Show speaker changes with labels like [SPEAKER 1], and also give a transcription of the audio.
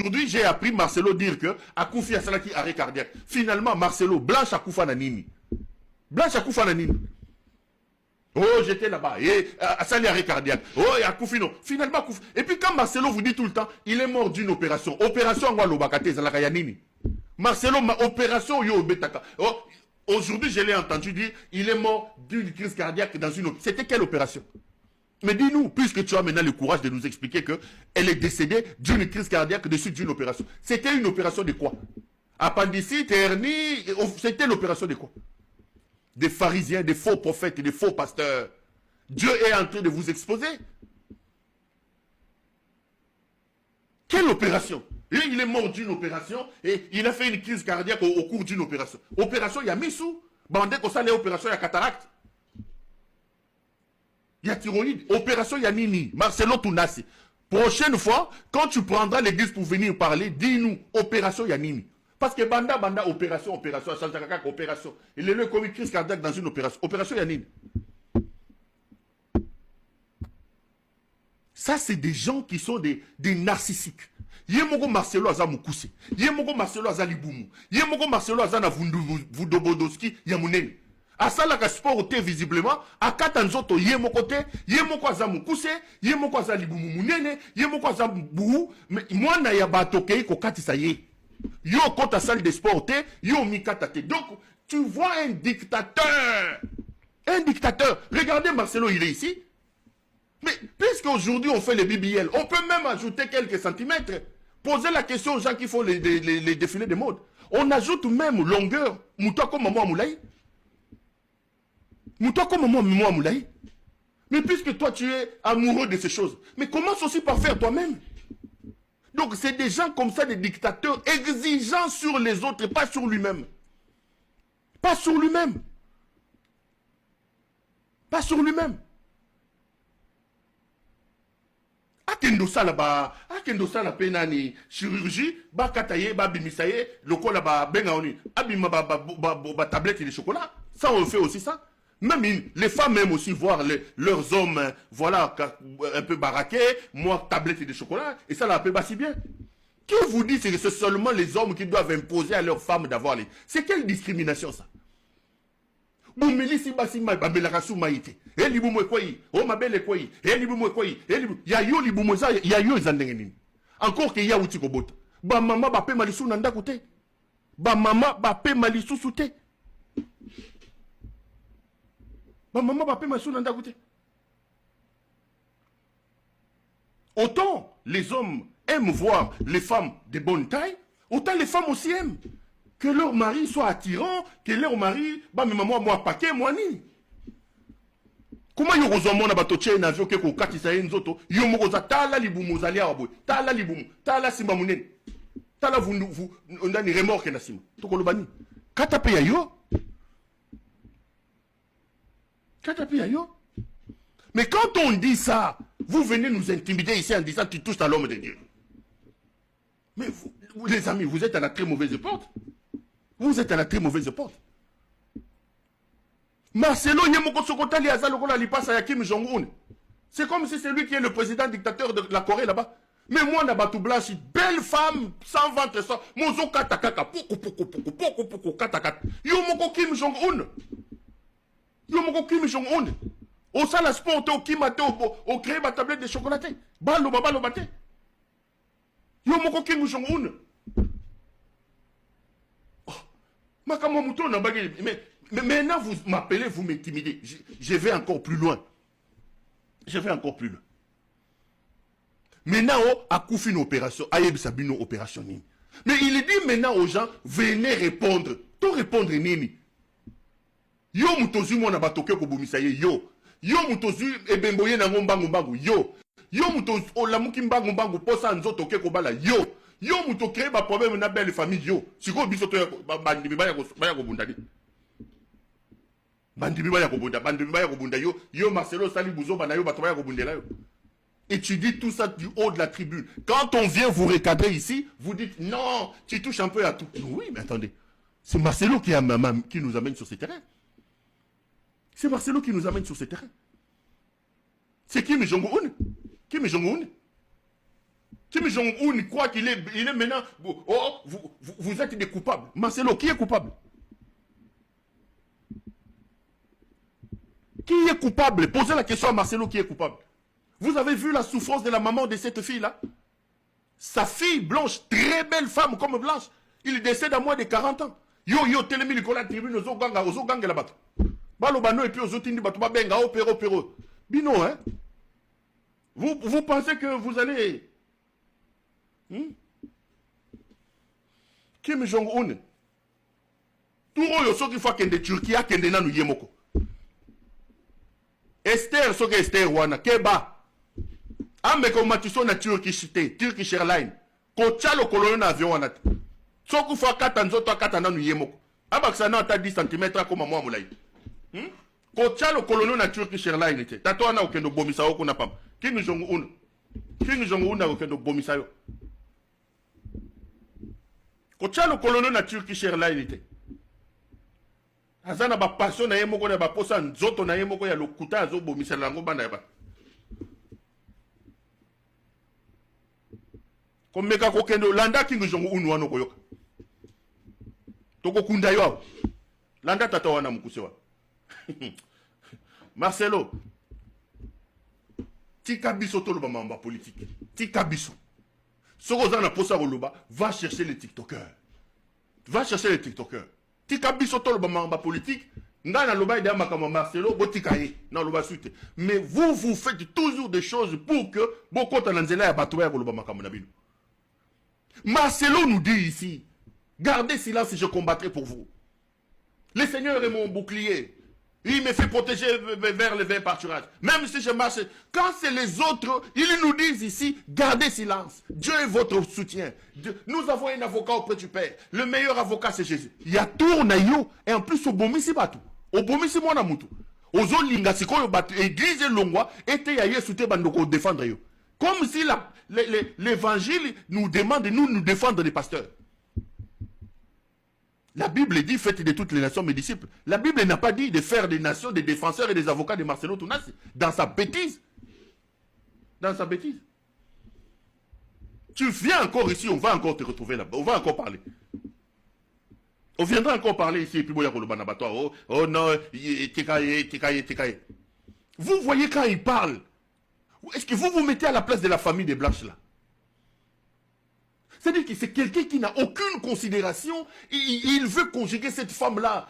[SPEAKER 1] Aujourd'hui, j'ai appris Marcelo dire que Akoufi a salaki arrêt cardiaque. Finalement, Marcelo, Blanche Akoufa Nanini. Blanche Akoufa Nanini. Oh, j'étais là-bas. Et Assali arrêt cardiaque. Oh, et Akoufi non. Finalement, Akoufi. Et puis quand Marcelo vous dit tout le temps, il est mort d'une opération. Opération en Walobakate, Zalaka Yanini. Marcelo, opération Yo Betaka. Oh, aujourd'hui, je l'ai entendu dire, il est mort d'une crise cardiaque dans une opération. C'était quelle opération? Mais dis-nous, puisque tu as maintenant le courage de nous expliquer qu'elle est décédée d'une crise cardiaque de suite d'une opération. C'était une opération de quoi? Appendicite, hernie, c'était l'opération de quoi? Des pharisiens, des faux prophètes, des faux pasteurs. Dieu est en train de vous exposer. Quelle opération? Il est mort d'une opération et il a fait une crise cardiaque au cours d'une opération. Opération, il y a Missou. Bandé qu'on ça, les opérations, il y a cataracte. Il y a thyroïde. Opération, il y a Nini. Marcelo Tounassi. Prochaine fois, quand tu prendras l'église pour venir parler, dis-nous, opération, il y a Nini. Parce que banda, opération, opération. Il est le commis crise cardiaque dans une opération. Opération, il y a Nini. Ça, c'est des gens qui sont des narcissiques. Yemoko Marcelo aza mukuse. Yemoko Marcelo aza libumu. Yemoko Marcelo aza na vudobodoski yamunene. Asala ka sport te visiblement. Akata nzoto yemoko te. Yemoko aza mukuse. Yemoko aza libumu munene. Yemoko aza buhu. Mais moi na ya batokei ko katisa ye. Yo kota salle de sport te. Yo mikata te. Donc tu vois un dictateur. Un dictateur. Regardez Marcelo, il est ici. Mais puisqu'aujourd'hui on fait les BBL, on peut même ajouter quelques centimètres. Posez la question aux gens qui font les défilés de mode. On ajoute même longueur. Moutoua comme moi Moulaï. Moutoua comme moi Moulaï. Mais puisque toi tu es amoureux de ces choses, mais commence aussi par faire toi-même. Donc c'est des gens comme ça, des dictateurs exigeants sur les autres et pas sur lui-même. Pas sur lui-même. Pas sur lui-même. Akendo sala penani chirurgie ba kataye ba bimisaye lokola ba benga oni abima ba tablette de chocolat. Ça on fait aussi ça. Même les femmes même aussi voir leurs hommes voilà un peu baraqués, moi tablette de chocolat et ça la paie pas si bien. Qui vous dit que c'est seulement les hommes qui doivent imposer à leurs femmes d'avoir les... C'est quelle discrimination ça? Bumilisi basi babelaka su maite. Eli bumwe kwai, o mabele kwai, eli bumwe kwai, ya yo li bumwe za ya yo ezandenge nini. Encore que ya uti kobota. Ba mama ba pe malisu na ndako te. Ba mama ba pe malisu te. Ba mama ba pe malisu na ndako te. Autant les hommes aiment voir les femmes de bonne taille, autant les femmes aussi aiment que leur mari soit attirant, que leur mari, bah mais moi paquet, moi ni. Comment yo rozomo na bato tche na vio ke ko katisa nzoto, yo mo roza tala libumu zalia aboy, tala libumu, tala simba munene. Tala vous ndani remorque na simba. To ko lobani. Kata pe ya yo. Kata pe ya yo. Mais quand on dit ça, vous venez nous intimider ici en disant tu touches à l'homme de Dieu. Mais vous les amis, vous êtes à la très mauvaise porte. Vous êtes à la très mauvaise porte. Marcelo Yemoko Sokotali Azalokola Lipasa Yakim Jong-un. C'est comme si c'est lui qui est le président dictateur de la Corée là-bas. Mais moi, Nabatou Blanchi, belle femme, sans ventre, sans. Mozo Katakaka, poko, katakata. Yomoko Kim Jong-un. Yomoko Kim Jong-un. Au sala sport, au Kimate, au créé ma tablette de chocolaté. Balo bate. Yomoko Kim Jong-un. Mais maintenant, vous m'appelez, vous m'intimidez. Je vais encore plus loin. Maintenant, à Koufi une opération, Aïeb Sabino opération Nini. Mais il dit maintenant aux gens, venez répondre. Tout répondre Nini. Yo mutozu mwana batoke ko bumisaye yo. Yo mutozu ebemboye na ngombangu yo. Yo mutozu olamuki mbangu posa nzoto ke ko bala yo. Yo muto créé ba problème na belle famille yo. Siko biso to bandimi baya ko bundani. Bandimi baya ko bunda yo Marcelo Sali Bouzo bana yo bato baya ko bundela yo. Et tu dis tout ça du haut de la tribune. Quand on vient vous recadrer ici, vous dites non, tu touches un peu à tout. Oui, mais attendez. C'est Marcelo qui nous amène sur ce terrain. C'est Marcelo qui nous amène sur ce terrain. C'est Kim Jong-un. Kim Jong-un croit qu'il est, maintenant... Oh, vous êtes des coupables. Marcelo, qui est coupable? Qui est coupable? Posez la question à Marcelo, qui est coupable. Vous avez vu la souffrance de la maman de cette fille-là? Sa fille Blanche, très belle femme comme Blanche, il décède à moins de 40 ans. Yo, telemi likola tribune, ozo ganga la bato. Balo bano et puis ozo tindi bato, benga, opéro. Bino, hein? Vous pensez que vous allez... Kim Jong-un. Tout le monde qui fait que de Turquie a kende na nuye moko. Esther, soke Esther wana, keba. Ambe ko matiso na Turkish Airlines. Ko chalo kolonio na avion wana. Soku fa kata nzoto akata na nuye moko. Abaksa na ata 10 cm comme moi mulai. Ko chalo kolonio na Turkish Airlines te. Tato wana okendo bomisa oko na pam. Kim Jong-un. Kim Jong-un na okendo bomisa yo. Kochalo kolonio na Turkish Airlines te. Azana ba passion na yemoko na ba posa nzoto na yemoko ya lokuta azo bomisa lango banda ba. Komeka kokendo landa Kim Jong-un wano koyoka. Toko kunda yo. Landa tata wana mukusewa. Marcelo. Tika biso tolo ba mamba politique. Tika biso. Sorozana posa roloba, va chercher les TikTokers. Va chercher les TikTokers. Tika biso tolo ba mamba politique. Ngana loba ida makama Marcelo, botikaye. Na loba suite. Mais vous faites toujours des choses pour que beaucoup tananzela ya batoya roloba makama nabino. Marcelo nous dit ici, gardez silence et je combattrai pour vous. Le Seigneur est mon bouclier. Il me fait protéger vers le vert pâturage. Même si je marche, quand c'est les autres, ils nous disent ici, gardez silence. Dieu est votre soutien. Nous avons un avocat auprès du Père. Le meilleur avocat, c'est Jésus. Il y a tout naïo. Et en plus, au bomisi batu. Au bomisi mona mutu. Aux autres linga, c'est quoi le batu. Église longwa, était ya yesute bandoko défendre yo. Comme si l'évangile nous demande de nous défendre les pasteurs. La Bible dit, faites de toutes les nations mes disciples. La Bible n'a pas dit de faire des nations, des défenseurs et des avocats de Marcelo Tounassi. Dans sa bêtise. Dans sa bêtise. Tu viens encore ici, on va encore te retrouver là-bas. On va encore parler. On viendra encore parler ici. Et puis, oh non, tikaye. Vous voyez quand il parle. Est-ce que vous vous mettez à la place de la famille des Blanches là? C'est-à-dire que c'est quelqu'un qui n'a aucune considération. Il veut conjuguer cette femme-là